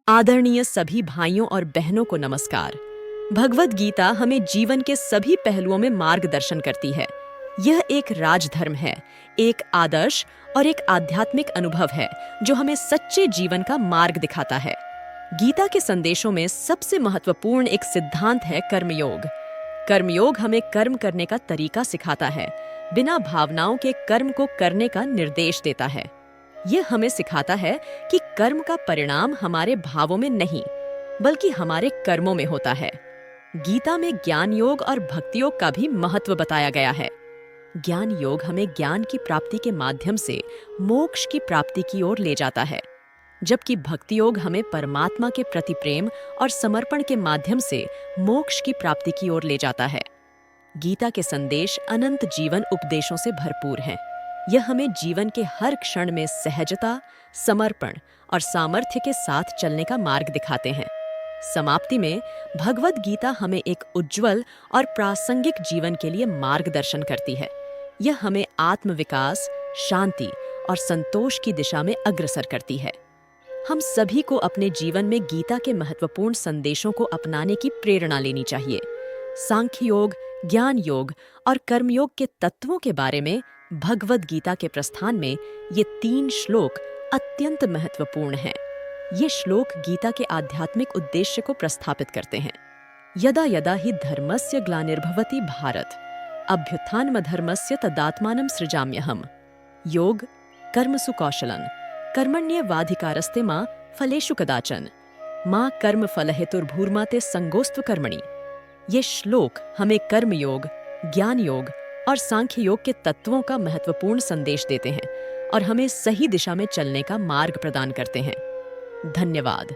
आदरणीय सभी भाइयों और बहनों को नमस्कार। भगवद गीता हमें जीवन के सभी पहलुओं में मार्गदर्शन करती है। यह एक राजधर्म है, एक आदर्श और एक आध्यात्मिक अनुभव है जो हमें सच्चे जीवन का मार्ग दिखाता है। गीता के संदेशों में सबसे महत्वपूर्ण एक सिद्धांत है कर्मयोग। कर्मयोग हमें कर्म करने का तरीका सिखाता है, बिना भावनाओं के कर्म को करने का निर्देश देता है। यह हमें सिखाता है कि कर्म का परिणाम हमारे भावों में नहीं, बल्कि हमारे कर्मों में होता है। गीता में ज्ञान योग और भक्ति योग का भी महत्व बताया गया है। ज्ञान योग हमें ज्ञान की प्राप्ति के माध्यम से मोक्ष की प्राप्ति की ओर ले जाता है, जबकि भक्ति योग हमें परमात्मा के प्रति प्रेम और समर्पण के माध्यम से मोक्ष की प्राप्ति की ओर ले जाता है। गीता के संदेश अनंत जीवन उपदेशों से भरपूर हैं। यह हमें जीवन के हर क्षण में सहजता, समर्पण और सामर्थ्य के साथ चलने का मार्ग दिखाते हैं। समाप्ति में भगवद गीता हमें एक उज्जवल और प्रासंगिक जीवन के लिए मार्गदर्शन करती है। यह हमें आत्मविकास, शांति और संतोष की दिशा में अग्रसर करती है। हम सभी को अपने जीवन में गीता के महत्वपूर्ण संदेशों को अपनाने की प्रेरणा लेनी चाहिए। सांख्य योग, ज्ञान योग और कर्मयोग के तत्वों के बारे में भगवद गीता के प्रस्थान में ये 3 श्लोक अत्यंत महत्वपूर्ण हैं। ये श्लोक गीता के आध्यात्मिक उद्देश्य को प्रस्थापित करते हैं। यदा यदा हि धर्मस्य ग्लानिर्भवति भारत, अभ्युत्थानमधर्मस्य तदात्मानं सृजाम्यहम्। योग कर्मसु कौशलं कर्मण्येवाधिकारस्ते मा फलेषु कदाचन, मा कर्म फलहेतुर्भूर्मा ते संगोस्त्व कर्मणि। ये श्लोक हमें कर्म योग, ज्ञान योग और सांख्य योग के तत्वों का महत्वपूर्ण संदेश देते हैं और हमें सही दिशा में चलने का मार्ग प्रदान करते हैं। धन्यवाद।